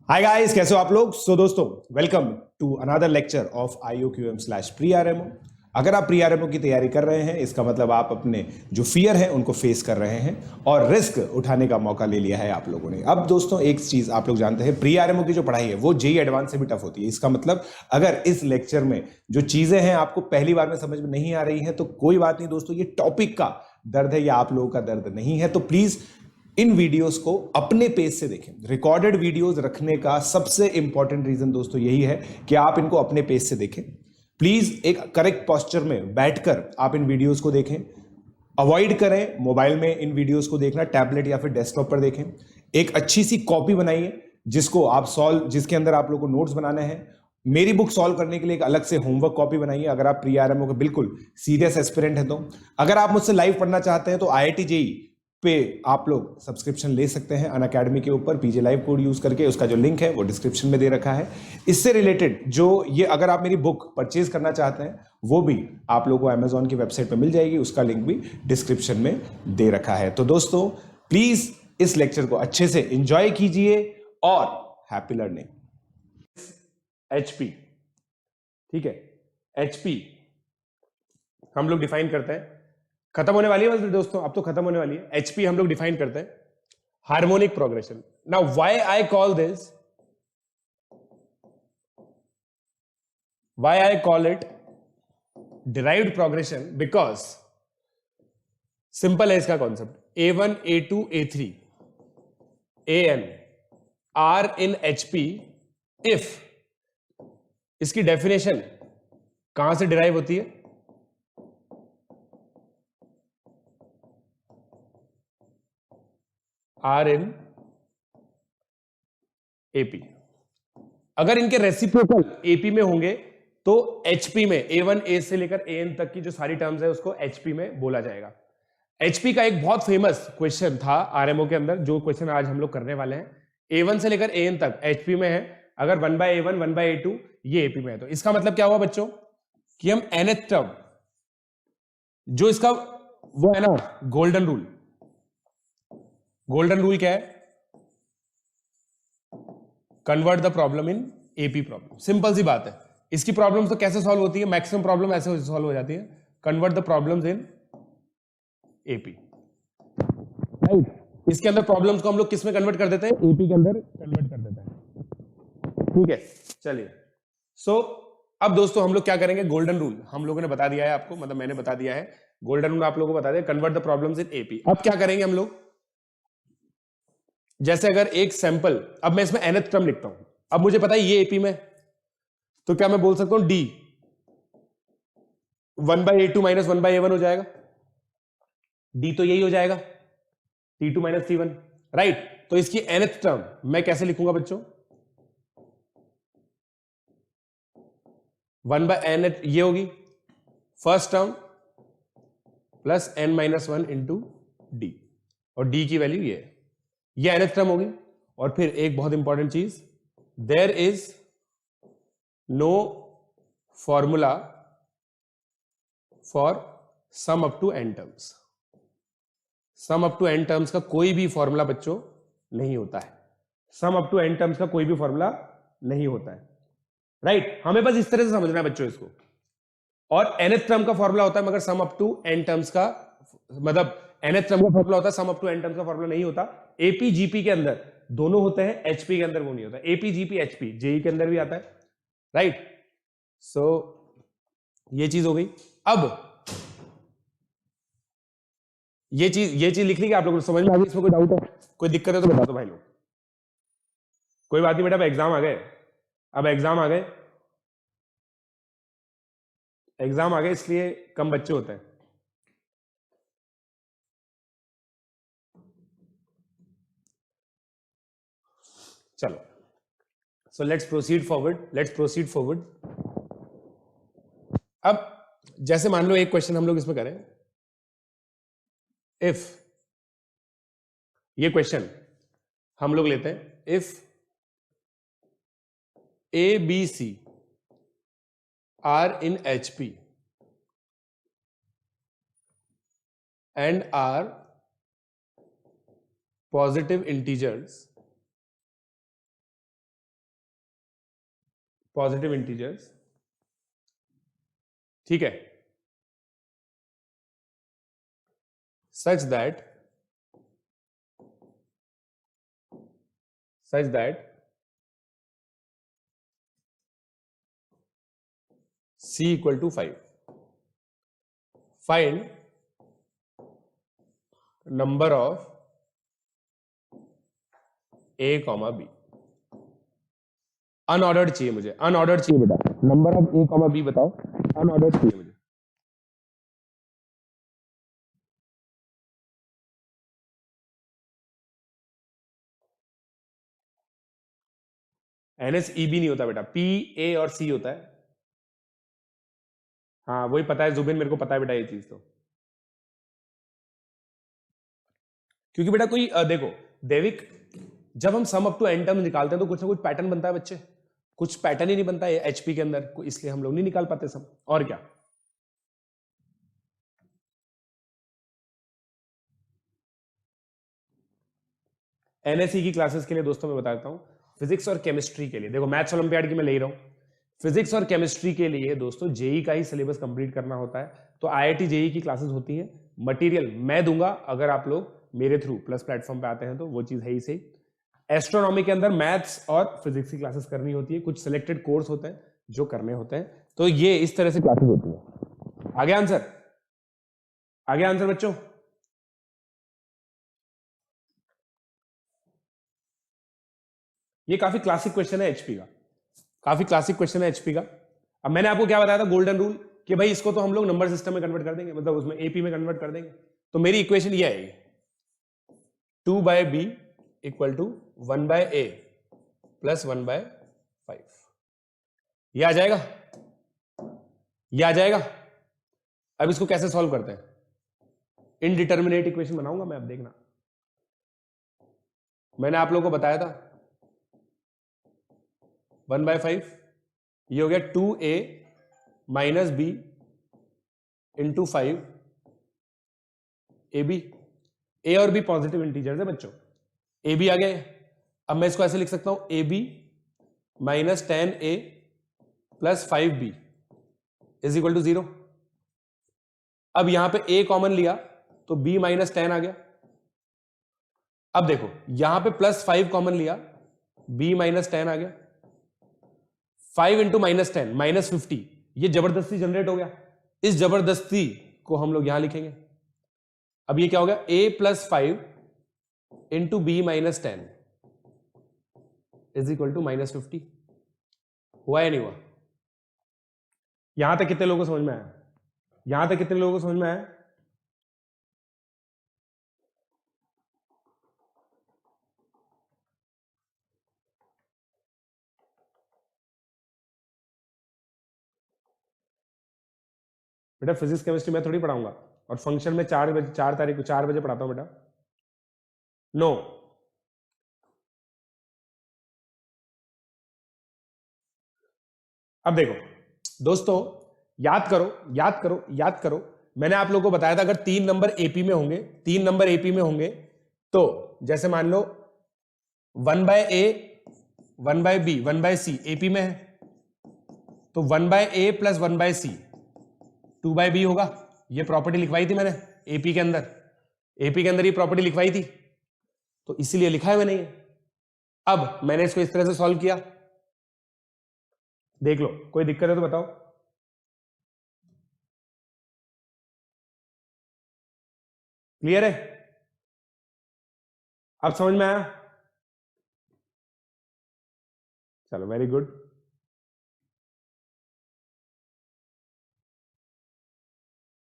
Hi guys, कैसे हो आप लोग। दोस्तों, welcome to another lecture of IOQM/प्री-आरएमओ। अगर आप प्री-आरएमओ की तैयारी कर रहे हैं, इसका मतलब आप अपने जो फियर है उनको फेस कर रहे हैं और रिस्क उठाने का मौका ले लिया है आप लोगों ने। अब दोस्तों, एक चीज आप लोग जानते हैं, प्री-आरएमओ की जो पढ़ाई है वो जेईई एडवांस से भी टफ होती है। इसका मतलब अगर इस लेक्चर में जो चीजें हैं आपको पहली बार में समझ में नहीं आ रही है तो कोई बात नहीं दोस्तों, ये टॉपिक का दर्द है या आप लोगों का दर्द नहीं है। तो प्लीज इन वीडियोस को अपने पेज से देखें। रिकॉर्डेड वीडियोस रखने का सबसे इंपॉर्टेंट रीजन दोस्तों यही है कि आप इनको अपने पेज से देखें। प्लीज एक करेक्ट पोस्चर में बैठकर आप इन वीडियोस को देखें। अवॉइड करें मोबाइल में इन वीडियोस को देखना, टैबलेट या फिर डेस्कटॉप पर देखें। एक अच्छी सी कॉपी बनाइए जिसके अंदर आप लोग को नोट्स बनाने हैं। मेरी बुक सॉल्व करने के लिए एक अलग से होमवर्क कॉपी बनाइए अगर आप प्री-आरएमओ के बिल्कुल सीरियस एस्पिरेंट हैं तो। अगर आप मुझसे लाइव पढ़ना चाहते हैं तो IIT जेईई पे आप लोग सब्सक्रिप्शन ले सकते हैं अनअकैडमी के ऊपर पीजे लाइव कोड यूज करके। उसका जो लिंक है वो डिस्क्रिप्शन में दे रखा है। इससे रिलेटेड जो ये अगर आप मेरी बुक परचेज करना चाहते हैं वो भी आप लोगों को अमेजोन की वेबसाइट पर मिल जाएगी, उसका लिंक भी डिस्क्रिप्शन में दे रखा है। तो दोस्तों, प्लीज इस लेक्चर को अच्छे से एंजॉय कीजिए और हैप्पी लर्निंग। HP, ठीक है। HP हम लोग डिफाइन करते हैं, खत्म होने वाली है बस दोस्तों, अब तो खत्म होने वाली है। HP हम लोग डिफाइन करते हैं harmonic progression. Now why I call it derived progression, because simple है इसका concept. A1 A2 A3 AN are in HP if इसकी डेफिनेशन कहां से डिराइव होती है? Are in AP। अगर इनके रेसिप्रोकल AP में होंगे तो HP में A1 A से लेकर AN तक की जो सारी टर्म्स है उसको HP में बोला जाएगा। HP का एक बहुत फेमस क्वेश्चन था RMO के अंदर, जो क्वेश्चन आज हम लोग करने वाले हैं। A1 से लेकर AN तक HP में है। अगर 1/A1 1/A2 ये AP में है, तो इसका मतलब क्या हुआ बच्चों कि हम nth टर्म जो इसका वो है ना गोल्डन रूल। गोल्डन रूल क्या है? Convert the problem in AP problem. Simple सी बात है। इसकी प्रॉब्लम तो कैसे सॉल्व होती है? मैक्सिमम प्रॉब्लम ऐसे सॉल्व हो जाती है, convert the problems in AP, right. इसके अंदर प्रॉब्लम्स को हम लोग किस में कन्वर्ट कर देते हैं? AP के अंदर कन्वर्ट कर देते हैं, ठीक है। चलिए, सो अब दोस्तों हम लोग क्या करेंगे, गोल्डन रूल हम लोगों ने बता दिया है आपको, मतलब मैंने बता दिया है। गोल्डन रूल आप लोगों को बता दिया, convert the problems in AP। अब क्या करेंगे हम लोग, जैसे अगर एक सैंपल, अब मैं इसमें nth टर्म लिखता हूं। अब मुझे पता है ये AP में, तो क्या मैं बोल सकता हूं D 1/A2 माइनस 1/A1 हो जाएगा। D तो यही हो जाएगा, T2 माइनस T1, राइट। तो इसकी nth टर्म मैं कैसे लिखूंगा बच्चों? 1/n ये होगी first term plus n-1 into D, और D की वैल्यू ये nth टर्म होगी। और फिर एक बहुत इंपॉर्टेंट चीज, there is no formula for sum up to n terms. Sum up to n terms का कोई भी फॉर्मूला बच्चों नहीं होता है। Sum up to n terms का कोई भी फॉर्मूला नहीं होता है, राइट। हमें बस इस तरह से समझना है बच्चों इसको। और nth टर्म का फॉर्मूला होता है, मगर sum up to n terms का, मतलब nth टर्म का फॉर्मूला होता है, sum up to n terms का फॉर्मूला नहीं होता। AP GP के अंदर दोनों होते हैं, HP के अंदर वो नहीं होता। AP GP HP जेई के अंदर भी आता है, राइट। सो ये चीज हो गई। अब ये चीज लिख ली कि आप लोगों को समझ में आ गई? इसमें कोई डाउट है, कोई दिक्कत है तो बता दो भाई लोग। कोई बात नहीं बेटा, अब एग्जाम आ गए, अब एग्जाम आ गए, एग्जाम आ गए, इसलिए कम बच्चे होते हैं। चलो, सो लेट्स प्रोसीड फॉरवर्ड। अब जैसे मान लो एक क्वेश्चन हम लोग इसमें करें, इफ ये क्वेश्चन हम लोग लेते हैं, if ABC are in HP and are positive integers positive integers, ठीक है, such that c equal to 5. Find number of a comma b. Unordered चाहिए मुझे, अनऑर्डर्ड चाहिए बेटा, number of a comma b बताओ, अनऑर्डर्ड चाहिए मुझे। NSEB नहीं होता बेटा, P A और C होता है। हाँ वही पता है जुबिन, मेरे को पता है बेटा ये चीज तो, क्योंकि बेटा कोई देखो देविक, जब हम sum up to N term निकालते हैं तो कुछ ना कुछ पैटर्न बनता है बच्चे, कुछ पैटर्न ही नहीं बनता है एचपी के अंदर, इसलिए हम लोग नहीं निकाल पाते सम। और क्या, एनएसई की क्लासेस के लिए दोस्तों मैं बताता हूं, फिजिक्स और केमिस्ट्री के लिए, देखो मैथ्स ओलंपियाड की मैं ले रहा हूं, फिजिक्स और केमिस्ट्री के लिए दोस्तों जेई का ही सिलेबस कंप्लीट करना होता है, तो आईआईटी जेई की क्लासेस होती हैं, मटेरियल मैं दूंगा अगर आप लोग मेरे थ्रू प्लस प्लेटफॉर्म पे आते हैं तो वो चीज है ही सही। एस्ट्रोनॉमी के अंदर मैथ्स और फिजिक्स की क्लासेस करनी होती है, कुछ सिलेक्टेड कोर्स होते हैं जो करने होते हैं, तो ये इस तरह से क्लासेस होती है। आगे आंसर, आगे आंसर बच्चों, ये काफी क्लासिक क्वेश्चन है एचपी का, काफी क्लासिक क्वेश्चन है एचपी का। अब मैंने आपको क्या बताया था गोल्डन रूल, कि भाई इसको तो हम लोग नंबर सिस्टम में कन्वर्ट कर देंगे, मतलब उसमें एपी में कन्वर्ट कर देंगे, तो मेरी इक्वेशन ये आएगी 2/b equal to 1/a plus 1/5, ये आ जाएगा, ये आ जाएगा। अब इसको कैसे सॉल्व करते हैं, इनडिटर्मिनेट इक्वेशन बनाऊंगा मैं, अब देखना, मैंने आप लोगों को बताया था 1/5, ये हो गया 2a minus b into 5 ab, a और b पॉजिटिव इंटीजर्स है बच्चों, ab आ गया। अब मैं इसको ऐसे लिख सकता हूं ab minus 10a plus 5b is equal to 0। अब यहां पे a कॉमन लिया तो b माइनस 10 आ गया। अब देखो यहां पे प्लस 5 कॉमन लिया, b माइनस 10 आ गया, 5 इंटू माइनस 10 माइनस 50, ये जबरदस्ती जनरेट हो गया, इस जबरदस्ती को हम लोग यहां लिखेंगे। अब ये क्या हो गया, a plus 5 into B minus 10 is equal to minus 50, हुआ या नहीं हुआ? यहां तक कितने लोगों को समझ में आया? यहां तक कितने लोगों को समझ में आया? बेटा फिजिक्स केमिस्ट्री मैं थोड़ी पढ़ाऊंगा, और फंक्शन में 4 बजे 4 बजे पढ़ाता हूं बेटा, नो। अब देखो दोस्तों, याद करो याद करो याद करो, मैंने आप लोगों को बताया था अगर 3 नंबर एपी में होंगे, 3 नंबर एपी में होंगे, तो जैसे मान लो 1/a 1/b 1/c एपी में है, तो 1/a प्लस 1/c 2/b होगा। ये प्रॉपर्टी लिखवाई थी मैंने एपी के अंदर, एपी के अंदर ये प्रॉपर्टी लिखवाई थी, तो इसीलिए लिखा है मैंने ये। अब मैंने इसको इस तरह से सॉल्व किया, देख लो कोई दिक्कत है तो बताओ। क्लियर है? अब समझ में आया? चलो वेरी गुड।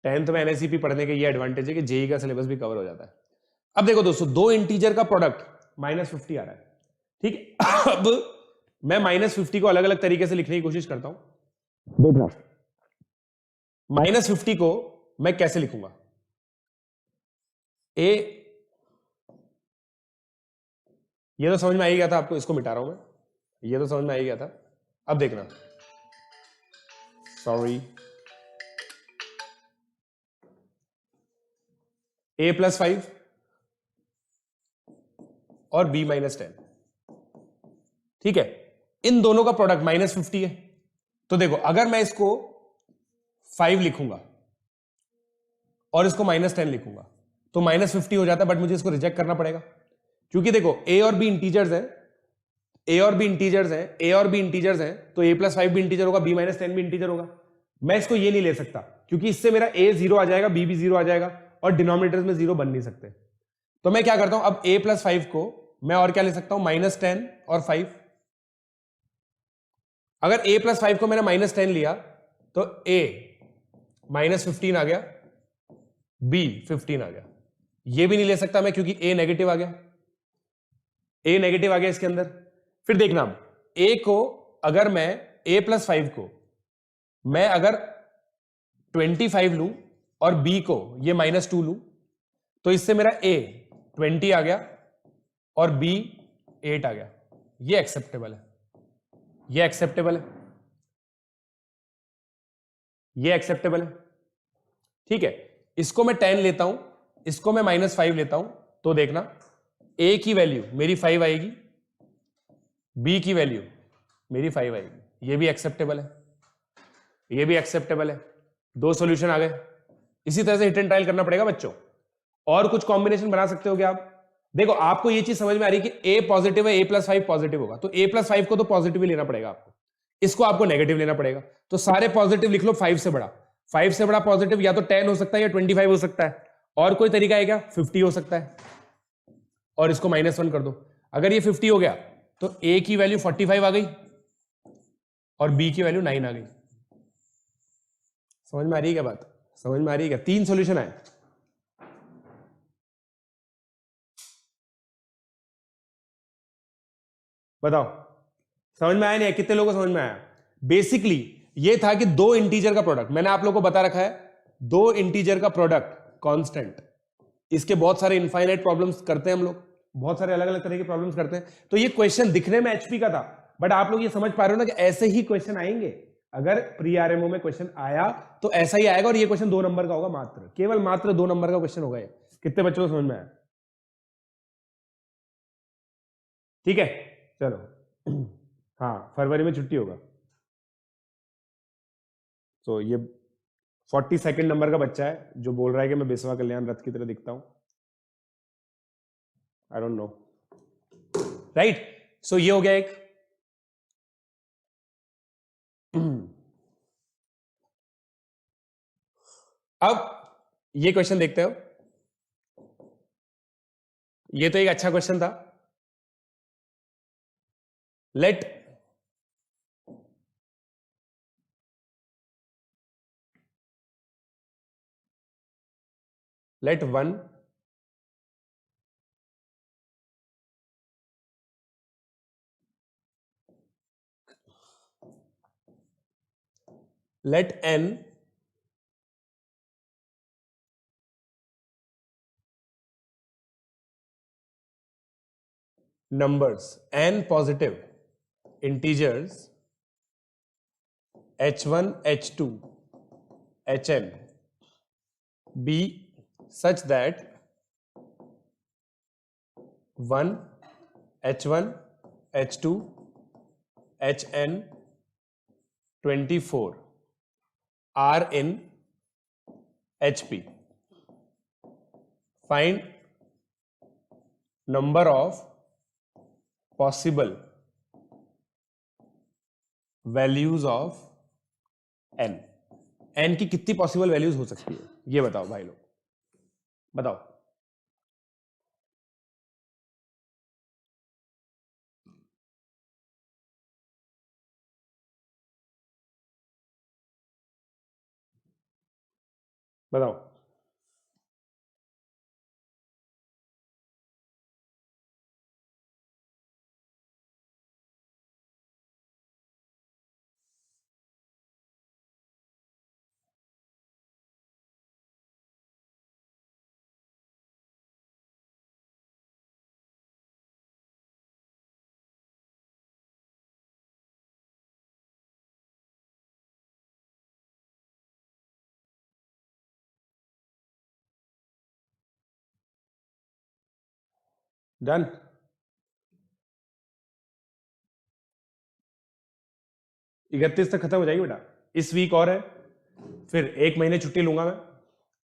टेंथ में एनएसईपी पढ़ने के ये एडवांटेज है कि जेई का सिलेबस भी कवर हो जाता है। अब देखो दोस्तों, दो इंटीजर का प्रोडक्ट -50 आ रहा है, ठीक है। अब मैं -50 को अलग अलग तरीके से लिखने की कोशिश करता हूं, देखना -50 को मैं कैसे लिखूंगा। ए, ये तो समझ में आ ही गया था आपको, इसको मिटा रहा हूं मैं, ये तो समझ में आ ही गया था। अब देखना, सॉरी, a प्लस 5 और b माइनस 10, ठीक है। इन दोनों का प्रोडक्ट -50 है। तो देखो अगर मैं इसको 5 लिखूंगा और इसको -10 लिखूंगा तो -50 हो जाता है, बट मुझे इसको रिजेक्ट करना पड़ेगा क्योंकि देखो ए और बी इंटीजर्स हैं, ए और बी इंटीजर्स हैं, ए और बी इंटीजर्स हैं, तो a+5 भी इंटीजर होगा, b-10 भी इंटीजर होगा। मैं इसको ये नहीं ले सकता क्योंकि इससे मेरा a 0 आ जाएगा, b भी 0 आ जाएगा और डिनोमिनेटर्स में 0 बन नहीं सकते। तो मैं क्या करता हूं, अब a+5 को मैं और क्या ले सकता हूं, -10 और 5। अगर a+5 को मैंने -10 लिया तो a -15 आ गया, b 15 आ गया। ये भी नहीं ले सकता मैं क्योंकि a नेगेटिव आ गया, a नेगेटिव आ गया इसके अंदर। फिर देखना अब a को अगर मैं a+5 को मैं अगर 25 लूं और b को ये -2 लूं तो इससे मेरा a 20 आ गया और b 8 आ गया। ये एक्सेप्टेबल है, ये एक्सेप्टेबल है, ये एक्सेप्टेबल है। ठीक है, इसको मैं 10 लेता हूं, इसको मैं -5 लेता हूं, तो देखना a की वैल्यू मेरी 5 आएगी, b की वैल्यू मेरी 5 आएगी। ये भी एक्सेप्टेबल है, ये भी एक्सेप्टेबल है। दो सॉल्यूशन आ गए। इसी तरह से हिट एंड ट्रायल करना पड़ेगा बच्चों। और कुछ कॉम्बिनेशन बना सकते हो क्या आप? देखो आपको ये चीज समझ में आ रही है कि a पॉजिटिव है, a+5 पॉजिटिव होगा, तो a+5 को तो पॉजिटिव ही लेना पड़ेगा आपको, इसको आपको नेगेटिव लेना पड़ेगा। तो सारे पॉजिटिव लिख लो 5 से बड़ा। 5 से बड़ा पॉजिटिव या तो 10 हो सकता है या 25 हो सकता है, और कोई तरीका है क्या? 50 हो सकता है, और इसको -1 कर दो। अगर ये 50 हो गया तो a की वैल्यू 45 आ गई और b की वैल्यू 9 आ गई। समझ में आ रही है क्या बात? समझ में आ रही है क्या? 3 सॉल्यूशन आए। बताओ समझ में आया नहीं? कितने लोगों को समझ में आया? बेसिकली ये था कि दो इंटीजर का प्रोडक्ट, मैंने आप लोगों को बता रखा है, दो इंटीजर का प्रोडक्ट कांस्टेंट। इसके बहुत सारे इनफाइनाइट प्रॉब्लम्स करते हैं हम लोग, बहुत सारे अलग अलग तरह के प्रॉब्लम्स करते हैं। तो ये क्वेश्चन दिखने में एचपी का था, बट आप लोग ये समझ पा रहे हो ना कि ऐसे ही क्वेश्चन आएंगे। अगर प्री आरएमओ में क्वेश्चन आया तो ऐसा ही आएगा, और ये क्वेश्चन 2 नंबर का होगा, मात्र केवल मात्र 2 नंबर का क्वेश्चन होगा ये। कितने बच्चों को समझ में आया? ठीक है चलो। हाँ फरवरी में छुट्टी होगा। तो ये 42nd नंबर का बच्चा है जो बोल रहा है कि मैं बेसवा कल्याण रथ की तरह दिखता हूं। I don't know, right? So ये हो गया एक। अब ये क्वेश्चन देखते हो, ये तो एक अच्छा क्वेश्चन था। Let let 1 let n numbers, n positive integers h1 h2 hn be such that 1 h1 h2 hn 24 are in hp. Find number of possible values of n. n की कितनी पॉसिबल वैल्यूज हो सकती है ये बताओ भाई लोग, बताओ। बताओ डन। 31 तक खत्म हो जाएगी बेटा, इस वीक और है, फिर 1 महीने छुट्टी लूंगा मैं,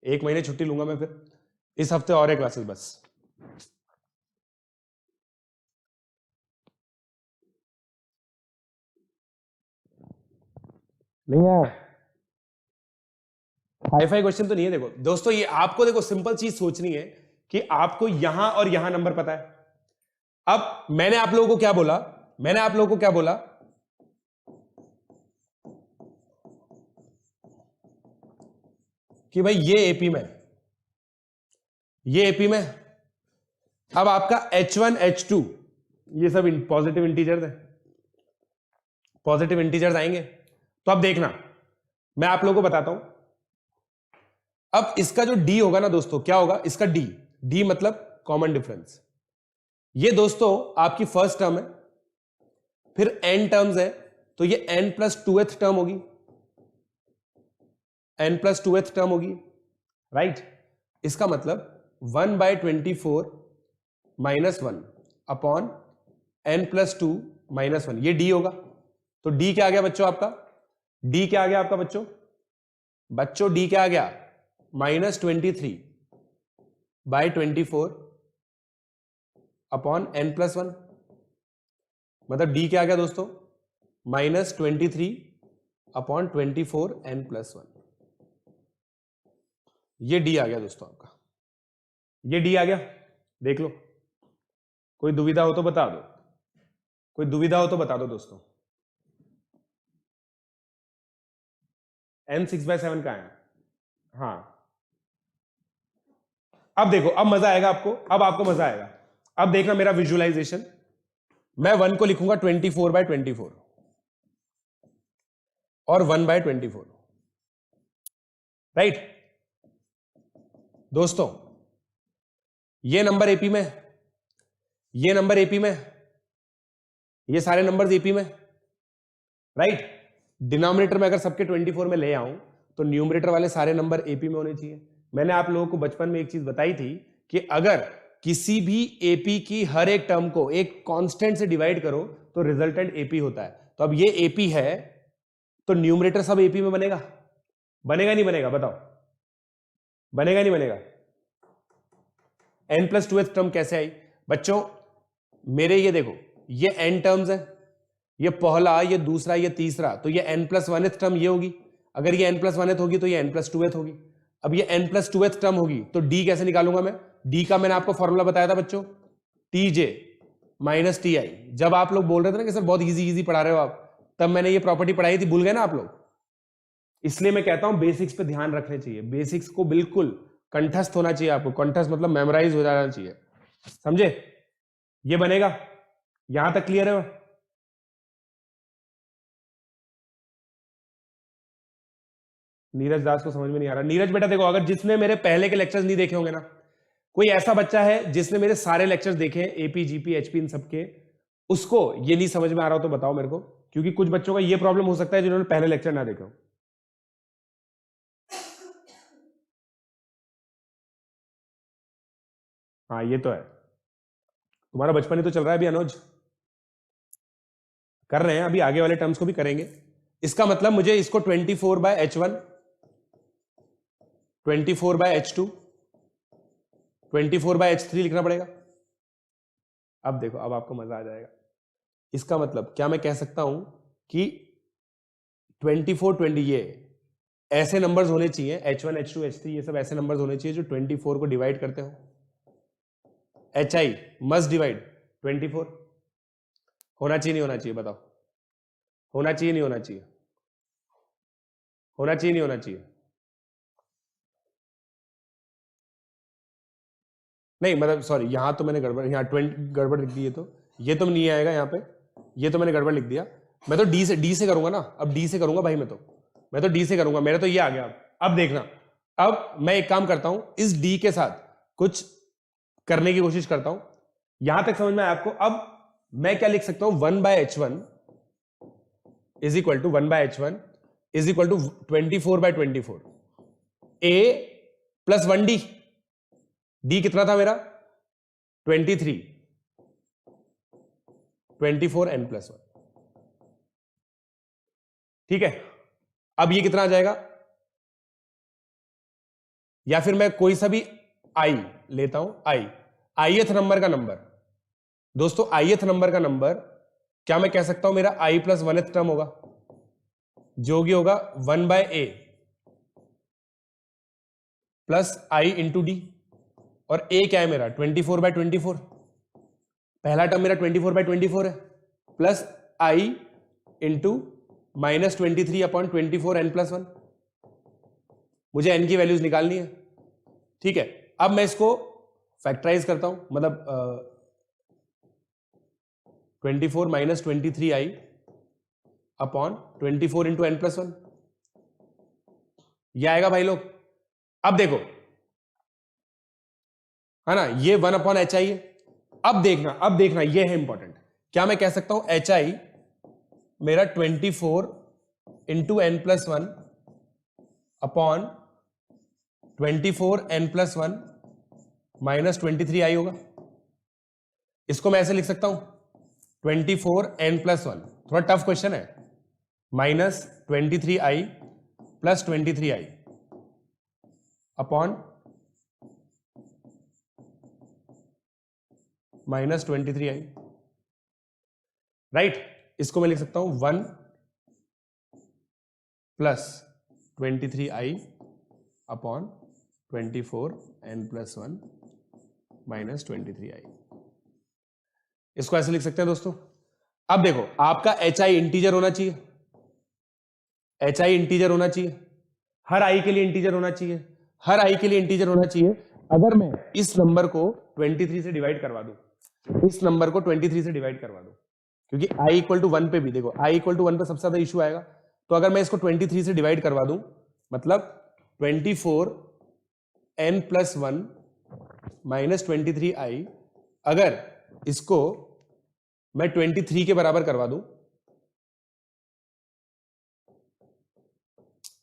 1 महीने छुट्टी लूंगा मैं, फिर इस हफ्ते और है क्लासेस बस। नहीं है हाई फाई क्वेश्चन तो नहीं है। देखो दोस्तों, ये आपको देखो सिंपल चीज सोचनी है कि आपको यहां और यहां नंबर पता है। अब मैंने आप लोगों को क्या बोला, मैंने आप लोगों को क्या बोला कि भाई ये एपी में, ये एपी में, अब आपका H1 H2 ये सब पॉजिटिव इंटीजर्स है, पॉजिटिव इंटीजर्स आएंगे। तो अब देखना मैं आप लोगों को बताता हूं। अब इसका जो D होगा ना दोस्तों, क्या होगा इसका D, D मतलब कॉमन डिफरेंस। ये दोस्तों आपकी फर्स्ट टर्म है, फिर n टर्म्स है, तो ये n+2th टर्म होगी, n+2th टर्म होगी, राइट। इसका मतलब 1/24 -1 अपॉन n+2 -1, ये D होगा। तो D क्या आ गया बच्चों आपका, D क्या आ गया आपका बच्चों, बच्चों D क्या आ गया, -23/24 अपॉन n+1, मतलब D क्या आ गया दोस्तों, -23/24 n+1, ये D आ गया दोस्तों आपका, ये D आ गया। देख लो, कोई दुविधा हो तो बता दो, कोई दुविधा हो तो बता दो दोस्तों। n 6/7 का है, हाँ। अब देखो, अब मजा आएगा आपको, अब आपको मजा आएगा। अब देखना मेरा विजुअलाइजेशन, मैं 1 को लिखूंगा 24/24 और 1/24, राइट। दोस्तों ये नंबर एपी में, ये नंबर एपी में, ये सारे नंबर्स एपी में, राइट। डिनोमिनेटर में अगर सबके 24 में ले आऊं तो न्यूमरेटर वाले सारे नंबर एपी में होने चाहिए। मैंने आप लोगों को बचपन में एक चीज बताई थी कि अगर किसी भी एपी की हर एक टर्म को एक कांस्टेंट से डिवाइड करो तो रिजल्टेंट एपी होता है। तो अब ये एपी है तो न्यूमरेटर सब एपी में बनेगा, बनेगा नहीं बनेगा बताओ, बनेगा नहीं बनेगा। n+2th टर्म कैसे आई बच्चों, मेरे ये देखो, ये n टर्म्स है, ये पहला, ये दूसरा, ये तीसरा, तो ये n+1th टर्म ये होगी। अगर ये n+1th होगी तो ये n+2th होगी। अब ये n+2th टर्म होगी तो d कैसे निकालूंगा मैं, d का मैंने आपको फॉर्मूला बताया था बच्चों, tj - ti। जब आप लोग बोल रहे थे ना कि सर बहुत इजी पढ़ा रहे हो आप, तब मैंने ये प्रॉपर्टी पढ़ाई थी, भूल गए ना आप लोग। इसलिए मैं कहता हूं बेसिक्स पे ध्यान रखने चाहिए, बेसिक्स को बिल्कुल कंठस्थ होना चाहिए आपको, कंठस्थ मतलब मेमोराइज हो जाना चाहिए, समझे। ये बनेगा, यहां तक क्लियर है। नीरज दास को समझ में नहीं आ रहा। नीरज बेटा देखो, अगर जिसने मेरे पहले के लेक्चर्स नहीं देखे होंगे ना, कोई ऐसा बच्चा है जिसने मेरे सारे लेक्चर्स देखे, एपी जीपी एचपी इन सबके, उसको ये नहीं समझ में आ रहा हो तो बताओ मेरे को, क्योंकि कुछ बच्चों का ये प्रॉब्लम हो सकता है जिन्होंने पहले लेक्चर ना देखे हो। हाँ ये तो है, तुम्हारा बचपन ही तो चल रहा है अभी अनुज, कर रहे हैं अभी, आगे वाले टर्म्स को भी करेंगे। इसका मतलब मुझे इसको 24/H1, 24/H2, 24/H3 लिखना पड़ेगा। अब देखो, अब आपको मजा आ जाएगा। इसका मतलब क्या मैं कह सकता हूं कि 24, 20 ये ऐसे नंबर्स होने चाहिए, H1 H2 H3 ये सब ऐसे नंबर्स होने चाहिए जो 24 को डिवाइड करते हो। HI मस्ट डिवाइड 24, होना चाहिए नहीं होना चाहिए बताओ, होना चाहिए नहीं होना चाहिए, होना चाहिए नहीं होना चाहिए। नहीं मतलब सॉरी, यहां तो मैंने गड़बड़, यहाँ 20 गड़बड़ लिख दी है, तो ये तो नहीं आएगा यहाँ पे, ये तो मैंने गड़बड़ लिख दिया। मैं तो डी से करूंगा ना, अब डी से करूंगा भाई, मैं तो डी से करूंगा, मेरा तो ये आ गया। अब देखना, अब मैं एक काम करता हूं, इस डी के साथ कुछ करने की कोशिश करता हूं। यहां तक समझ में आया आपको। अब मैं क्या लिख सकता हूं, 1/H1 is equal to 1/H1 is equal to 24/24 a प्लस 1d। डी कितना था मेरा 23, 24 n+1। ठीक है, अब ये कितना आ जाएगा, या फिर मैं कोई सा भी आई लेता हूं, आईएथ नंबर का नंबर, दोस्तों आईएथ नंबर का नंबर क्या मैं कह सकता हूं मेरा आई प्लस 1th टर्म होगा, जो भी होगा 1/a प्लस आई इंटू डी, और a क्या है मेरा 24/24, पहला टर्म मेरा 24/24 है, प्लस i इंटू -23/24 n+1, मुझे n की वैल्यूज निकालनी है। ठीक है, अब मैं इसको फैक्टराइज करता हूं, मतलब 24 - 23i अपॉन 24 इंटू n+1, यह आएगा भाई लोग। अब देखो, है ना, ये 1/hi है। अब देखना ये है इंपॉर्टेंट, क्या मैं कह सकता हूं hi मेरा 24 into n+1 upon 24 n+1 -23i होगा। इसको मैं ऐसे लिख सकता हूं 24 n+1, थोड़ा टफ क्वेश्चन है, -23i plus 23i upon -23i, right. इसको मैं लिख सकता हूं 1 plus 23i upon 24 n+1 -23i, इसको ऐसे लिख सकते हैं दोस्तों। अब देखो, आपका hi इंटीजर होना चाहिए, hi इंटीजर होना चाहिए, हर i के लिए इंटीजर होना चाहिए, हर i के लिए इंटीजर होना चाहिए। अगर मैं इस नंबर को 23 से डिवाइड करवा दूं, इस नंबर को 23 से डिवाइड करवा दूं, क्योंकि i = 1 पे भी देखो, i = 1 पे सबसे ज्यादा इशू आएगा, तो अगर मैं इसको 23 से डिवाइड करवा दूं, मतलब 24 n+1 -23i, अगर इसको मैं 23 के बराबर करवा दूं,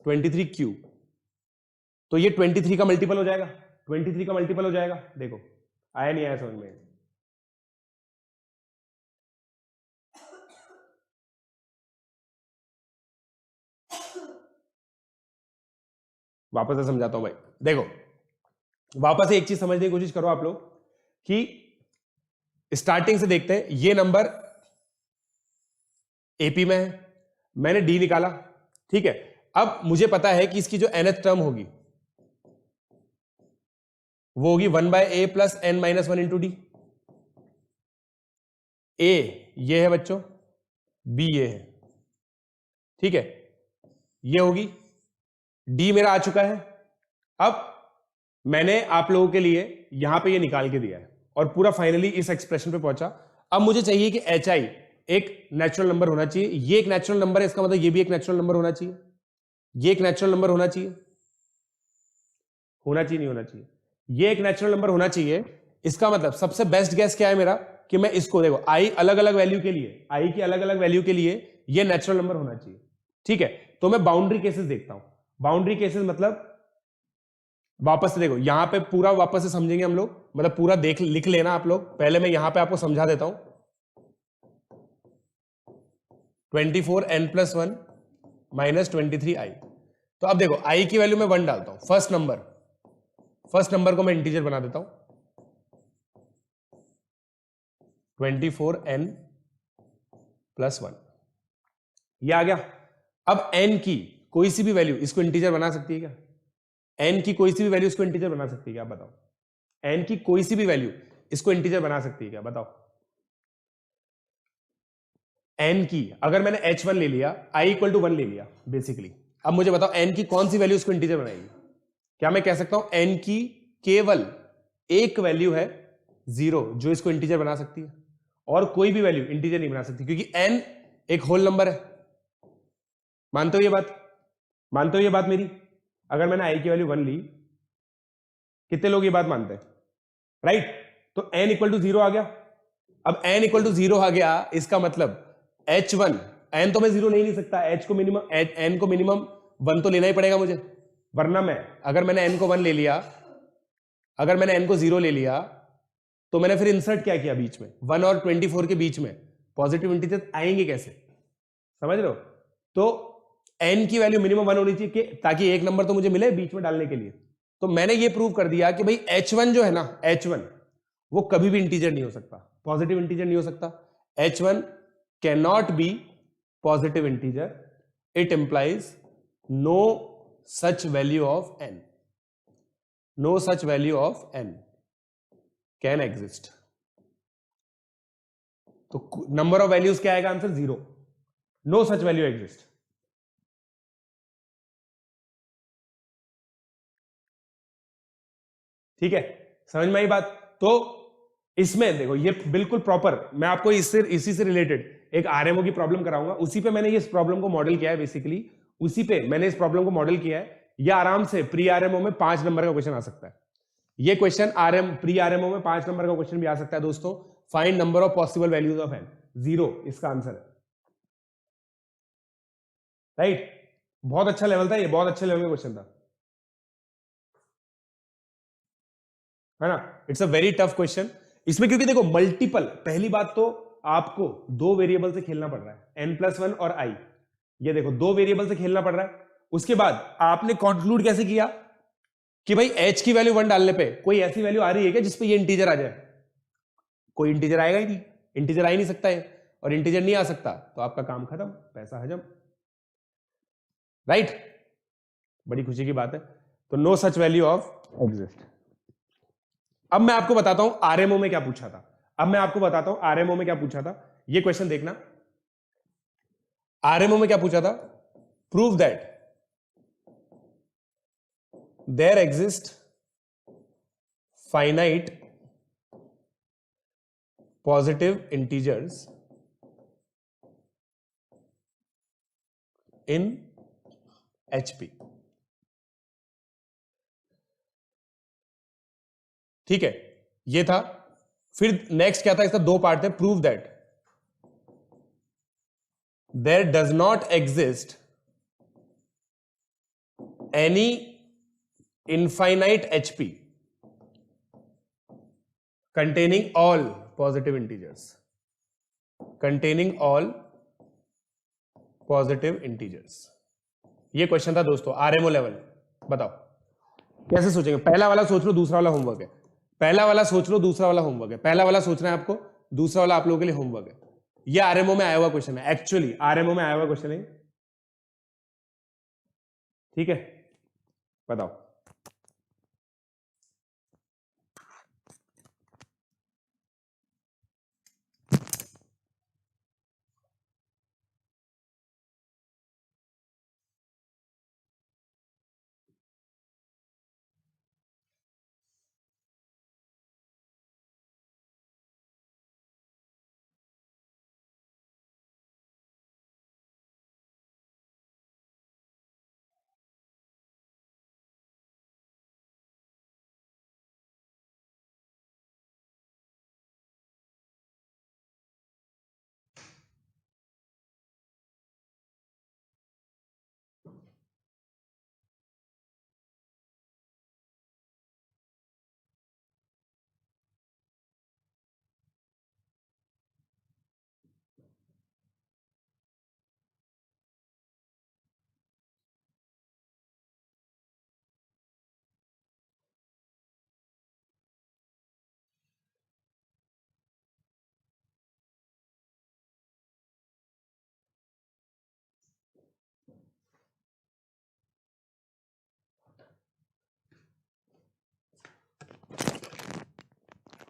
23 क्यूब, तो ये 23 का मल्टीपल हो जाएगा, 23 का मल्टीपल हो जाएगा। देखो आया नहीं आया समझ में? वापस से समझाता हूं भाई, देखो वापस से एक चीज समझने की कोशिश करो आप लोग, कि स्टार्टिंग से देखते हैं, ये नंबर एपी में है, मैंने डी निकाला, ठीक है। अब मुझे पता है कि इसकी जो nth टर्म होगी वो होगी 1/a plus n-1 into D. ए ये है बच्चों, बी ये है, ठीक है, ये होगी, डी मेरा आ चुका है। अब मैंने आप लोगों के लिए यहां पे ये निकाल के दिया है और पूरा फाइनली इस एक्सप्रेशन पे पहुंचा। अब मुझे चाहिए कि एच आई एक नेचुरल नंबर होना चाहिए, ये एक नेचुरल नंबर है, इसका मतलब ये भी एक नेचुरल नंबर होना चाहिए, ये एक नेचुरल नंबर होना चाहिए, होना चाहिए नहीं होना चाहिए, ये एक नेचुरल नंबर होना चाहिए। इसका मतलब सबसे बेस्ट गैस क्या है मेरा, कि मैं इसको देखो आई अलग अलग वैल्यू के लिए, आई की अलग अलग वैल्यू के लिए ये नेचुरल नंबर होना चाहिए, ठीक है। तो मैं बाउंड्री केसेस देखता हूं, बाउंड्री केसेस मतलब वापस से देखो, यहां पे पूरा वापस से समझेंगे हम लोग, मतलब पूरा देख लिख लेना आप लोग, पहले मैं यहां पे आपको समझा देता हूं। 24 n+1 -23i, तो अब देखो i की वैल्यू मैं 1 डालता हूं, फर्स्ट नंबर को मैं इंटीजर बना देता हूं, 24 n+1, ये आ गया। अब n की कोई सी भी वैल्यू इसको इंटीजर बना सकती है क्या? n की कोई सी भी वैल्यू इसको इंटीजर बना सकती है क्या, बताओ? n की कोई सी भी वैल्यू इसको इंटीजर बना सकती है क्या, बताओ? n की अगर मैंने h1 ले लिया, i = 1 ले लिया बेसिकली, अब मुझे बताओ n की कौन सी वैल्यू इसको इंटीजर बनाएगी? क्या मैं कह सकता हूं n की केवल एक वैल्यू है 0 जो इसको इंटीजर बना सकती है, और कोई भी वैल्यू इंटीजर नहीं बना सकती, क्योंकि n एक होल नंबर है। मानते हो ये बात? मानते हो ये बात मेरी? अगर मैंने i की वैल्यू 1 ली, कितने लोग ये बात मानते हैं? राइट, तो n = 0 आ गया। अब n = 0 आ गया, इसका मतलब h1, n तो मैं 0 नहीं ले सकता, n को मिनिमम 1 तो लेना ही पड़ेगा मुझे, वरना मैं अगर मैंने n को 1 ले लिया, अगर मैंने n को 0 ले लिया, तो मैंने फिर इंसर्ट क्या किया बीच में, 1 और 24 के बीच में पॉजिटिव इंटीजर आएंगे कैसे? समझ रहे हो? तो n की वैल्यू मिनिमम 1 होनी चाहिए कि ताकि एक नंबर तो मुझे मिले बीच में डालने के लिए। तो मैंने ये प्रूव कर दिया कि भाई h1 जो है ना, h1 वो कभी भी इंटीजर नहीं हो सकता, पॉजिटिव इंटीजर नहीं हो सकता। h1 can not be positive integer, it implies no such value of n, no such value of n can exist. तो नंबर ऑफ वैल्यूज क्या आएगा answer? 0, no such value exist. ठीक है, समझ में आई बात? तो इसमें देखो ये बिल्कुल प्रॉपर, मैं आपको इसी से रिलेटेड एक आरएमओ की प्रॉब्लम कराऊंगा, उसी पे मैंने इस प्रॉब्लम को मॉडल किया है बेसिकली, उसी पे मैंने इस प्रॉब्लम को मॉडल किया है। ये आराम से प्री आरएमओ में 5 नंबर का क्वेश्चन आ सकता है। ये क्वेश्चन प्री आरएमओ में 5 नंबर का क्वेश्चन भी आ सकता है दोस्तों। Find number of possible values of n, 0 इसका आंसर है। राइट, बहुत अच्छा लेवल था ये, बहुत अच्छे लेवल का क्वेश्चन था, है ना? It's a very tough question इसमें, क्योंकि देखो मल्टीपल, पहली बात तो आपको 2 वेरिएबल से खेलना पड़ रहा है, n+1 और i। ये देखो 2 वेरिएबल से खेलना पड़ रहा है। उसके बाद आपने कंक्लूड कैसे किया कि भाई h की वैल्यू 1 डालने पे कोई ऐसी वैल्यू आ रही है क्या जिसपे ये इंटीजर आ जाए? कोई इंटीजर आएगा ही नहीं, इंटीजर आ ही नहीं सकता है, और इंटीजर नहीं आ सकता तो आपका काम खत्म, पैसा हजम। राइट, बड़ी खुशी की बात है। तो no such value of exist. अब मैं आपको बताता हूं आरएमओ में क्या पूछा था। अब मैं आपको बताता हूं आरएमओ में क्या पूछा था। ये क्वेश्चन देखना, आरएमओ में क्या पूछा था? Prove that there exist finite positive integers in HP. ठीक है, ये था। फिर नेक्स्ट क्या था? इसका 2 पार्ट थे। Prove that there does not exist any infinite HP containing all positive integers, containing all positive integers। ये क्वेश्चन था दोस्तों आरएमओ लेवल। बताओ कैसे सोचेंगे? पहला वाला सोच लो, दूसरा वाला होमवर्क है। पहला वाला सोच लो, दूसरा वाला होमवर्क है। पहला वाला सोचना है आपको, दूसरा वाला आप लोगों के लिए होमवर्क है। ये आरएमओ में आया हुआ क्वेश्चन है, एक्चुअली आरएमओ में आया हुआ क्वेश्चन है। ठीक है, बताओ।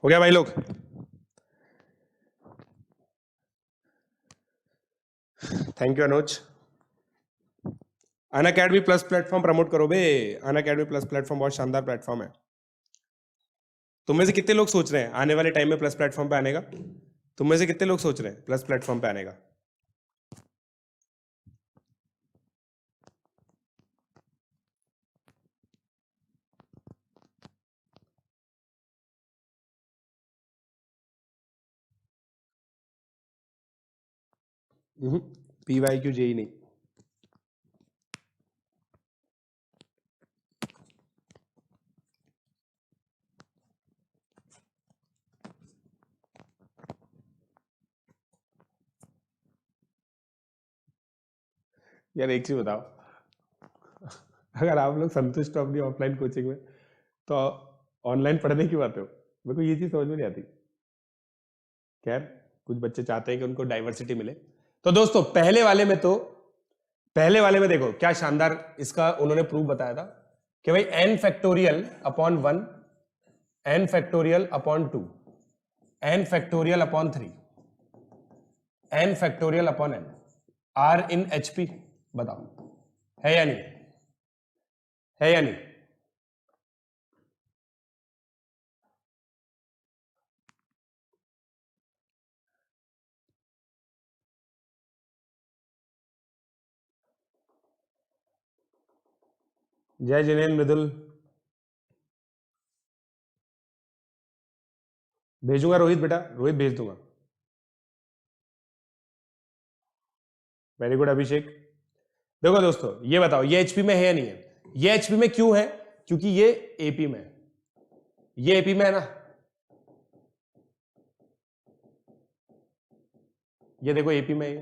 हो गया भाई लोग? Thank you Anuj. Unacademy plus platform promote करो बे। अनअकैडमी प्लस प्लेटफॉर्म बहुत शानदार प्लेटफॉर्म है। तुम में से कितने लोग सोच रहे हैं आने वाले टाइम में प्लस प्लेटफॉर्म पे आने का? तुम में से कितने लोग सोच रहे हैं प्लस प्लेटफॉर्म पे आने का? PYQ जेई नहीं। यार एक चीज बताओ, अगर आप लोग संतुष्ट हो अपनी ऑफलाइन कोचिंग में तो ऑनलाइन पढ़ने की बात हो, मेरे को ये चीज समझ में नहीं आती। खैर, कुछ बच्चे चाहते हैं कि उनको डाइवर्सिटी मिले। तो दोस्तों पहले वाले में देखो क्या शानदार इसका उन्होंने प्रूफ बताया था कि भाई n factorial upon 1, n factorial upon 2, n factorial upon 3, n factorial upon n are in HP। बताओ है या नहीं, है या नहीं? जय जिनेन मृदुल, भेजूंगा रोहित, बेटा रोहित भेज दूंगा। वेरी गुड अभिषेक। देखो दोस्तों ये बताओ ये एचपी में है या नहीं है? ये एचपी में क्यों है? क्योंकि ये एपी में है, ये एपी में है ना, ये देखो एपी में है,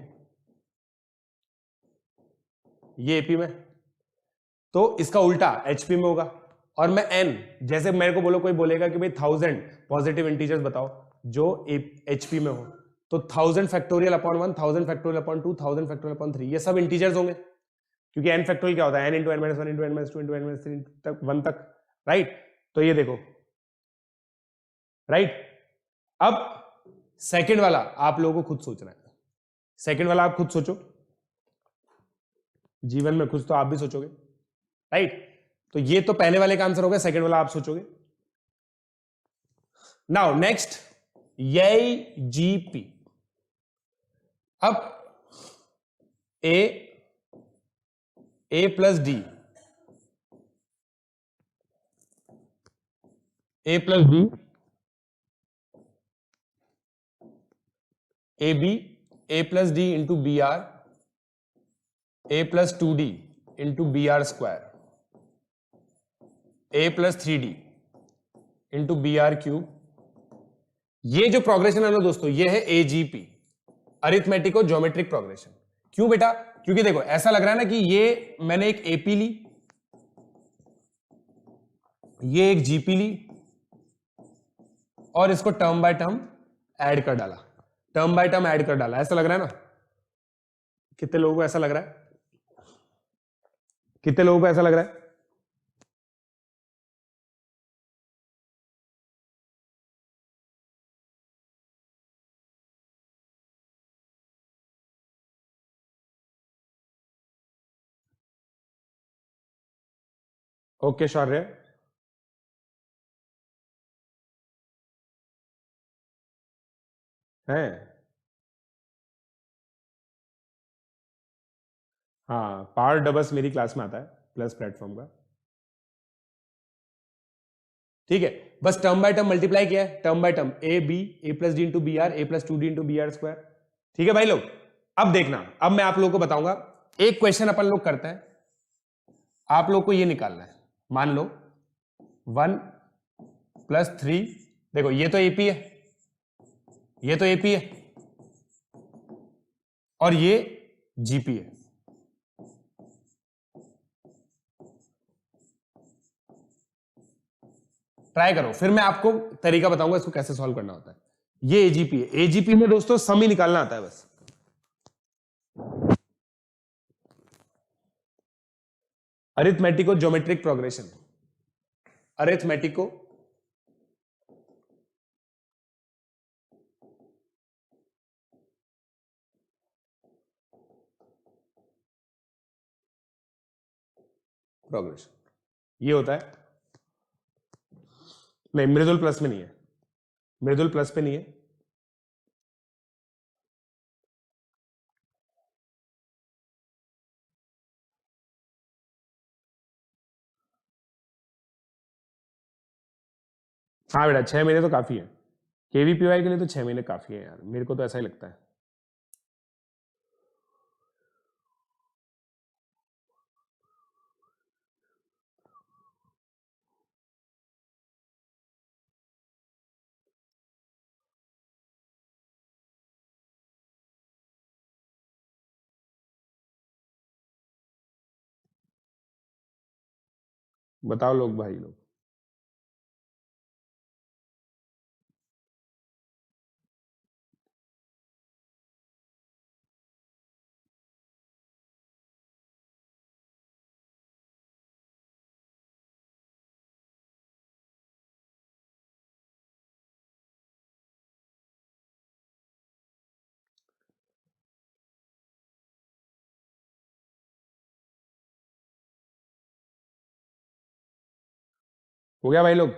ये एपी में, तो इसका उल्टा एचपी में होगा। और मैं एन, जैसे मेरे को बोलो, कोई बोलेगा कि भाई 1000 पॉजिटिव इंटीजर्स बताओ जो एचपी में हो, तो 1000 factorial upon 1, 1000 factorial upon 2, 1000 factorial upon 3, ये सब इंटीजर्स होंगे। क्योंकि एन फैक्टोरियल क्या होता है, N into N minus one into N minus two into N minus three तक, 1 तक, राइट? तो ये देखो, राइट? अब सेकंड वाला आप लोगों को खुद सोचना है, सेकंड वाला आप खुद सोचो, जीवन में कुछ तो आप भी सोचोगे, राइट? तो ये तो पहले वाले का आंसर हो गया, सेकंड वाला आप सोचोगे। नाउ नेक्स्ट, ये जीपी। अब a plus d, a plus d, a b, a plus D into B are, A plus 2D into B are square, a plus 3D into B r cube. ये जो progression है ना दोस्तों, ये है AGP, अरिथमेटिको geometric progression. क्यों बेटा? क्योंकि देखो ऐसा लग रहा है ना कि ये मैंने एक एपी ली, ये एक जीपी ली, और इसको टर्म बाय टर्म ऐड कर डाला, टर्म बाय टर्म ऐड कर डाला, ऐसा लग रहा है ना? कितने लोगों को ऐसा लग रहा है? कितने लोगों को ऐसा लग रहा है? ओके शौर्य, है? हाँ, पावर डबस मेरी क्लास में आता है, प्लस प्लेटफॉर्म का। ठीक है, बस टर्म बाय टर्म मल्टीप्लाई किया है, term by term, A plus D into B are, A plus 2D into B are square. ठीक है भाई लोग, अब देखना, अब मैं आप लोगों को बताऊंगा एक क्वेश्चन अपन लोग करते हैं, आप लोग को ये निकालना है। मान लो 1 प्लस 3, देखो ये तो एपी है, ये तो एपी है, और ये जीपी है। ट्राई करो, फिर मैं आपको तरीका बताऊंगा इसको कैसे सॉल्व करना होता है। ये एजीपी है, एजीपी में दोस्तों सम ही निकालना आता है बस। अरिथमेटिको ज्योमेट्रिक प्रोग्रेशन, अरिथमेटिको प्रोग्रेशन ये होता है। नहीं, मृदुल प्लस में नहीं है, मृदुल प्लस पे नहीं है। हाँ बेटा, 6 महीने तो काफी है, केवीपीवाई के लिए तो 6 महीने काफी है यार, मेरे को तो ऐसा ही लगता है। बताओ लोग भाई लोग। हो गया भाई लोग?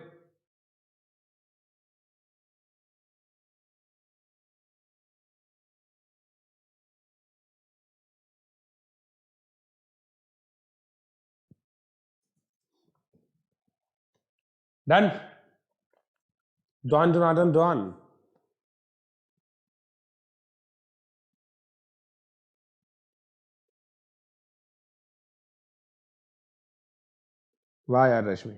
डन। Don Jonathan Don. वाह यार रश्मि।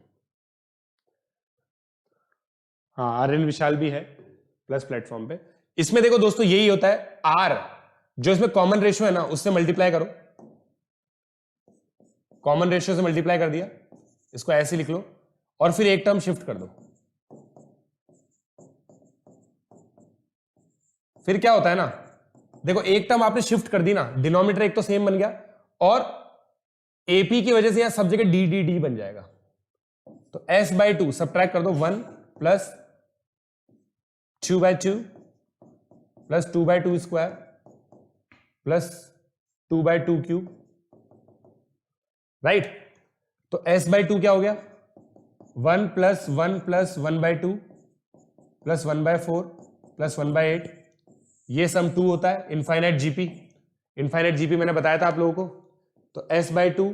हाँ आर्यन विशाल भी है प्लस प्लेटफॉर्म पे। इसमें देखो दोस्तों यही होता है, आर जो इसमें कॉमन रेशियो है ना उससे मल्टीप्लाई करो, कॉमन रेशियो से मल्टीप्लाई कर दिया, इसको ऐसे लिख लो और फिर एक टर्म शिफ्ट कर दो। फिर क्या होता है ना, देखो एक टर्म आपने शिफ्ट कर दी ना, डिनोमिनेटर एक तो सेम बन गया और एपी की वजह से यहां सब जगह डी डी डी बन जाएगा। तो s बाई टू सब्ट्रैक्ट कर दो, 1 plus 2/2 plus 2/2 square plus 2/2 cube, right. तो s बाई टू क्या हो गया, 1 प्लस 1 प्लस 1/2 प्लस 1/4 प्लस 1/8, ये सम 2 होता है। इनफाइनाइट जीपी, इनफाइनाइट जीपी मैंने बताया था आप लोगों को। तो s बाई टू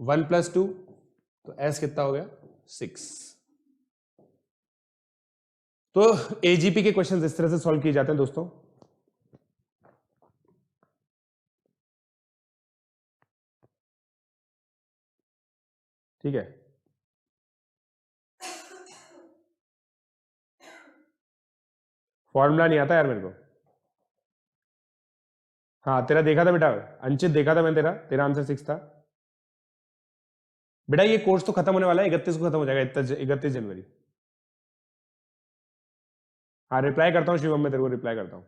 1 प्लस 2, तो s कितना हो गया 6। तो एजीपी के क्वेश्चन इस तरह से सॉल्व किए जाते हैं दोस्तों। ठीक है, फॉर्मूला नहीं आता यार मेरे को। हाँ तेरा देखा था बेटा, अंचित देखा था मैंने, तेरा तेरा आंसर 6 था बेटा। ये कोर्स तो खत्म होने वाला है, 31 को खत्म हो जाएगा, 31 जनवरी। हाँ रिप्लाई करता हूँ शिवम, मैं तेरे को रिप्लाई करता हूँ।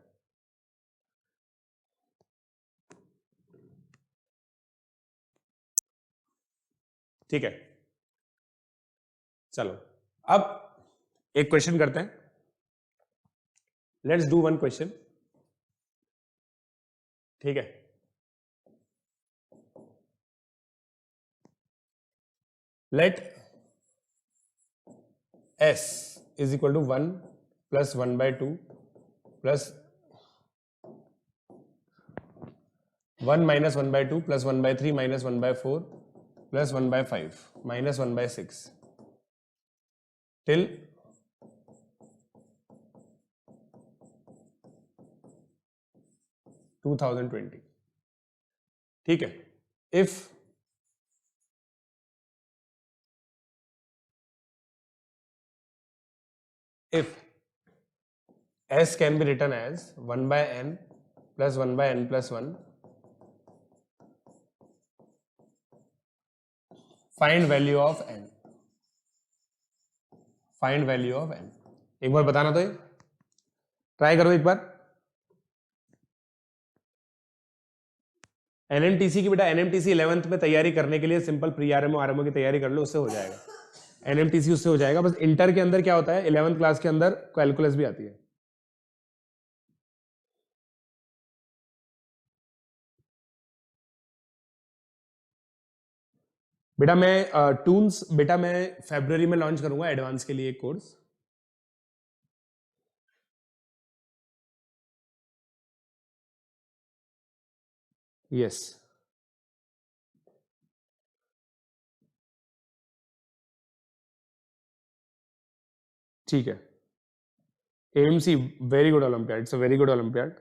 ठीक है चलो, अब एक क्वेश्चन करते हैं। Let's do one question. ठीक है, let s is equal to 1 plus 1/2 plus 1 minus 1/2 plus 1/3 minus 1/4 plus 1/5 minus 1/6 till 2020। ठीक है, if s can be written as 1 by n plus 1 by n plus 1, find value of n, find value of n। एक बार बताना तो, ये try करो एक बार। NMTC की बेटा, एनएमटीसी 11th में तैयारी करने के लिए सिंपल प्री आरएमओ आरएमओ की तैयारी कर लो, उससे हो जाएगा। एनएमटीसी उससे हो जाएगा। बस इंटर के अंदर क्या होता है, 11th क्लास के अंदर कैलकुलस भी आती है बेटा। मैं टून्स बेटा मैं फरवरी में लॉन्च करूंगा एडवांस के लिए एक कोर्स। यस ठीक है। AMC very good olympiad, it's a very good olympiad.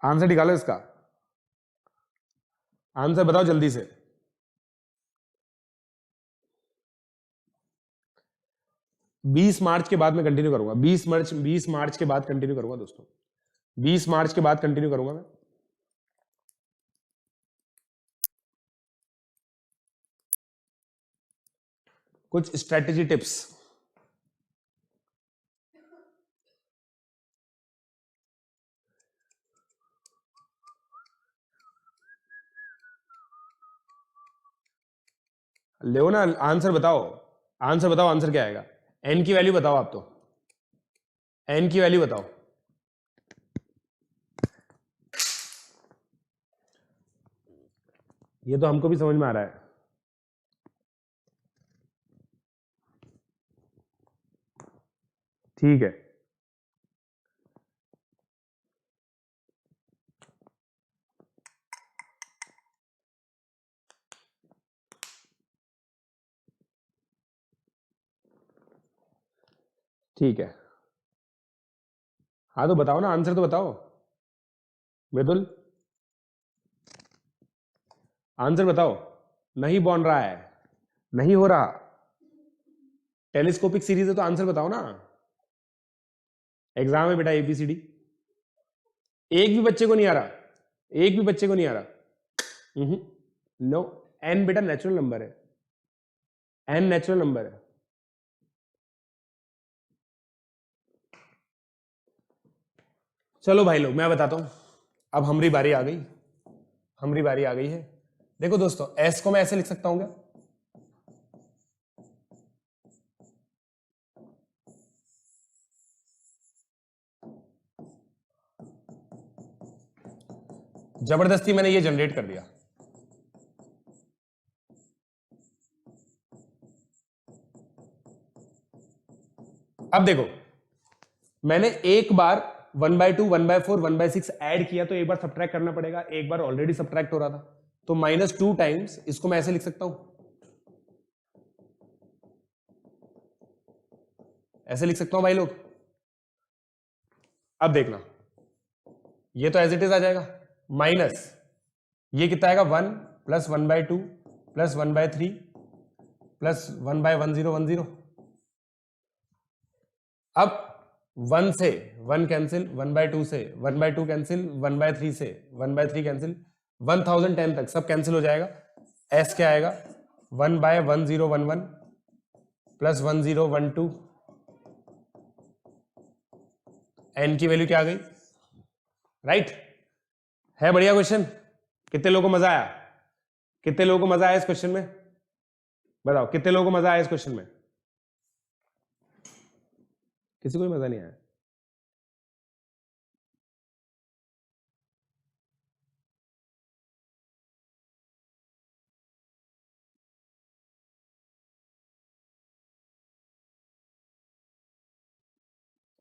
Answer निकालो इसका, आंसर बताओ जल्दी से। बीस मार्च के बाद मैं कंटिन्यू करूंगा, 20 मार्च के बाद कंटिन्यू करूंगा दोस्तों, 20 मार्च के बाद कंटिन्यू करूंगा मैं। कुछ स्ट्रेटेजी टिप्स। ले ना, आंसर बताओ, आंसर बताओ, आंसर क्या आएगा? एन की वैल्यू बताओ, आप तो एन की वैल्यू बताओ। ये तो हमको भी समझ में आ रहा है। ठीक है, ठीक है। हाँ तो बताओ ना, आंसर तो बताओ मृदुल, आंसर बताओ। नहीं बन रहा है, नहीं हो रहा। टेलीस्कोपिक सीरीज है तो आंसर बताओ ना। एग्जाम है बेटा, एबीसीडी। एक भी बच्चे को नहीं आ रहा, एक भी बच्चे को नहीं आ रहा। नो, एन बेटा नेचुरल नंबर है, एन नेचुरल नंबर है। चलो भाई लोग, मैं बताता हूं। अब हमारी बारी आ गई, हमारी बारी आ गई है। देखो दोस्तों, एस को मैं ऐसे लिख सकता हूं क्या? जबरदस्ती मैंने ये जनरेट कर दिया। अब देखो, मैंने एक बार 1/2, 1/4, 1/6 ऐड किया तो एक बार सब्ट्रैक्ट करना पड़ेगा। एक बार ऑलरेडी सब्ट्रैक्ट हो रहा था, तो -2 टाइम्स इसको मैं ऐसे लिख सकता हूं, ऐसे लिख सकता हूं भाई लोग। अब देखना, ये तो एज इट इज आ जाएगा, माइनस ये कितना आएगा? 1 + 1/2 + 1/3 + 1/1010। अब 1 से 1 कैंसिल, 1/2 से 1/2 कैंसिल, 1/3 से 1/3 कैंसिल, 1010 तक सब कैंसिल हो जाएगा। एस क्या आएगा? 1/1011 + 1012। एन की वैल्यू क्या आ गई? राइट है? बढ़िया क्वेश्चन। कितने लोगों को मजा आया? कितने लोगों को मजा आया इस क्वेश्चन में? बताओ, कितने लोगों को मजा आया इस क्वेश्चन में? किसी को भी मजा नहीं आया?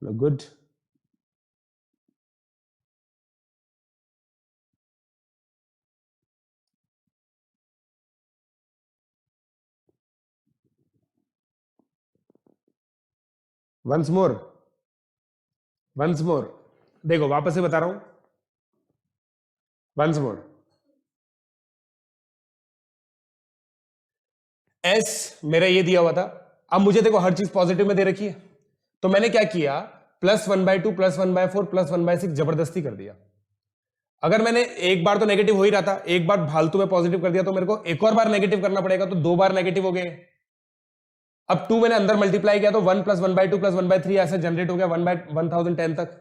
Good. Once more, once more. देखो वापस से बता रहा हूं, वंस मोर। एस मेरा ये दिया हुआ था। अब मुझे देखो हर चीज पॉजिटिव में दे रखी है, तो मैंने क्या किया? +1/2 + 1/4 + 1/6 जबरदस्ती कर दिया। अगर मैंने एक बार तो नेगेटिव हो ही रहा था, एक बार फालतू में पॉजिटिव कर दिया, तो मेरे को एक और बार नेगेटिव करना पड़ेगा, तो 2 बार नेगेटिव हो गए। अब 2 मैंने अंदर मल्टीप्लाई किया तो 1 + 1/2 + 1/3 ऐसे जनरेट हो गया 1/1010 तक।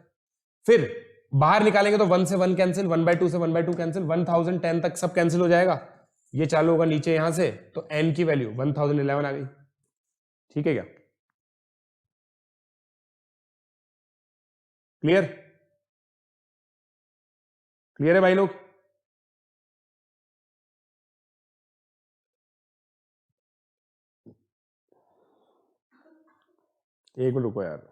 फिर बाहर निकालेंगे तो 1 से 1 कैंसिल, 1/2 से 1/2 कैंसिल, 1010 तक सब कैंसिल हो जाएगा। ये चालू होगा नीचे यहां से, तो एन की वैल्यू 1011 आ गई। ठीक है क्या? क्लियर? क्लियर है भाई लोग? एक मिनट रुको यार।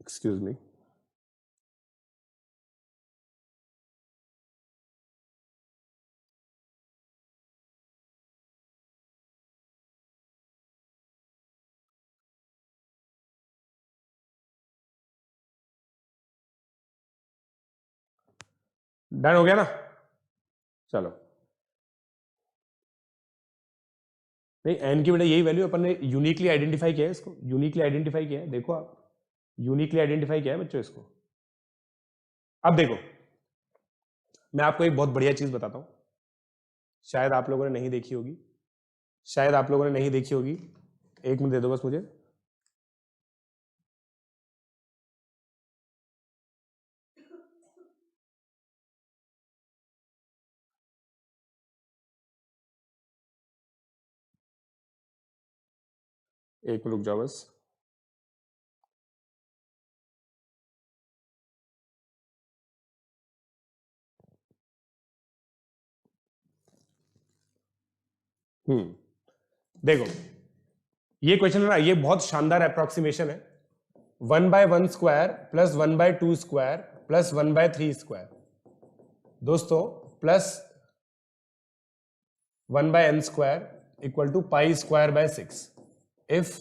Excuse me. डन हो गया ना? चलो, नहीं एन की बेटा यही वैल्यू अपन ने यूनिकली आइडेंटिफाई किया है, इसको यूनिकली आइडेंटिफाई किया है। देखो आप, यूनिकली आइडेंटिफाई किया है बच्चों इसको। अब देखो, मैं आपको एक बहुत बढ़िया चीज बताता हूं, शायद आप लोगों ने नहीं देखी होगी, शायद आप लोगों ने नहीं देखी होगी। एक मिनट दे दो बस मुझे। एक मिनट रुक जाओ बस। देखो, ये क्वेश्चन है ना, ये बहुत शानदार अप्रोक्सीमेशन है। 1/1 square plus 1/2 square plus 1/3 square, दोस्तों, plus 1/n square equal to pi square by 6 if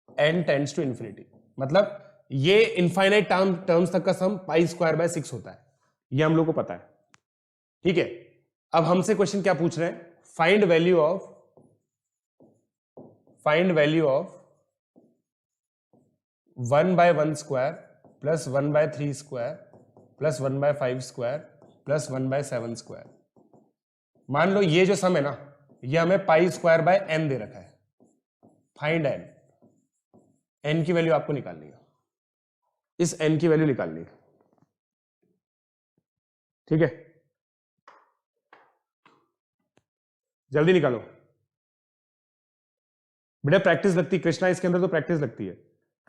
n tends to infinity. मतलब ये इनफाइनाइट टर्म्स तक का सम पाई स्क्वायर बाय 6 होता है, ये हम लोग को पता है, ठीक है। अब हमसे क्वेश्चन क्या पूछ रहे हैं? Find value of 1/1 square plus 1/3 square plus 1/5 square plus 1/7 square. मान लो ये जो सम है ना, ये हमें पाई स्क्वायर बाय n दे रखा है। फाइंड n की वैल्यू आपको निकालनी है, इस n की वैल्यू निकालनी है, ठीक है। जल्दी निकालो बेटा, प्रैक्टिस लगती है कृष्णा, इसके अंदर तो प्रैक्टिस लगती है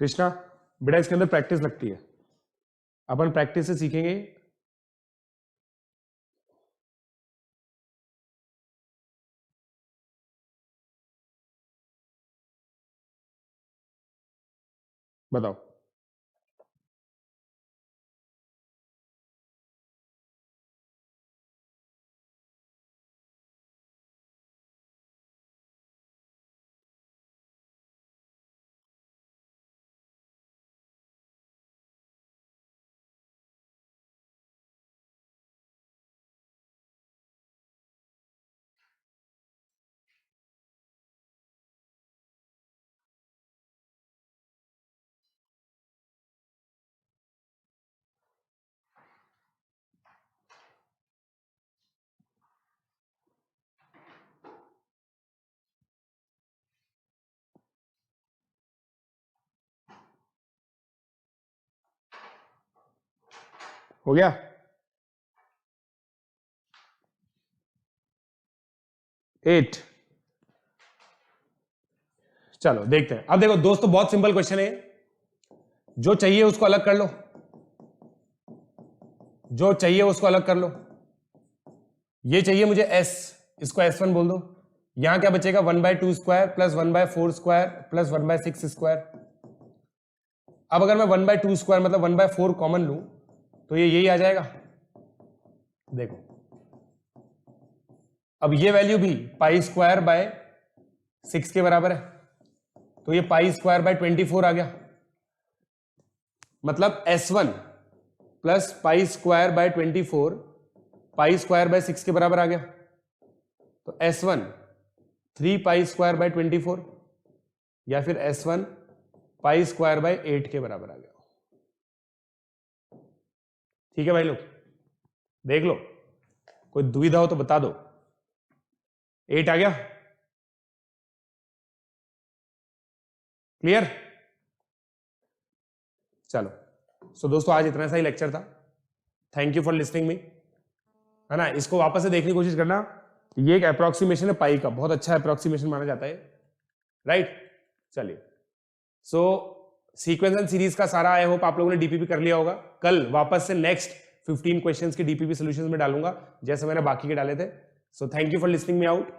कृष्णा, बेटा इसके अंदर प्रैक्टिस लगती है, अपन प्रैक्टिस से सीखेंगे। बताओ, हो गया? एट। चलो देखते हैं। अब देखो दोस्तों, बहुत सिंपल क्वेश्चन है, जो चाहिए उसको अलग कर लो, जो चाहिए उसको अलग कर लो। ये चाहिए मुझे s, इसको s1 बोल दो। यहां क्या बचेगा? 1/2 square plus 1/4 square plus 1/6 square. अब अगर मैं 1/2 स्क्वायर मतलब 1/4 कॉमन लूं तो ये यही आ जाएगा। देखो, अब ये वैल्यू भी पाई स्क्वायर बाय 6 के बराबर है, तो ये पाई स्क्वायर बाय 24 आ गया। मतलब s1 plus pi square bye 24 pi square by 6 के बराबर आ गया। तो s1 3 पाई स्क्वायर बाय 24 या फिर s1 पाई स्क्वायर बाय 8 के बराबर आ गया। ठीक है भाई लोग, देख लो, कोई दुविधा हो तो बता दो। 8 आ गया? क्लियर? चलो, सो दोस्तों आज इतना सा ही लेक्चर था। Thank you for listening me, है ना। इसको वापस से देखने की कोशिश करना, ये एक अप्रोक्सीमेशन है पाई का, बहुत अच्छा अप्रोक्सीमेशन माना जाता है, राइट। चलिए, सो सीक्वेंस एंड सीरीज का सारा आई होप आप लोगों ने डीपीपी कर लिया होगा। कल वापस से नेक्स्ट 15 क्वेश्चंस की डीपीपी सॉल्यूशंस में डालूंगा, जैसे मैंने बाकी के डाले थे। So thank you for listening me out.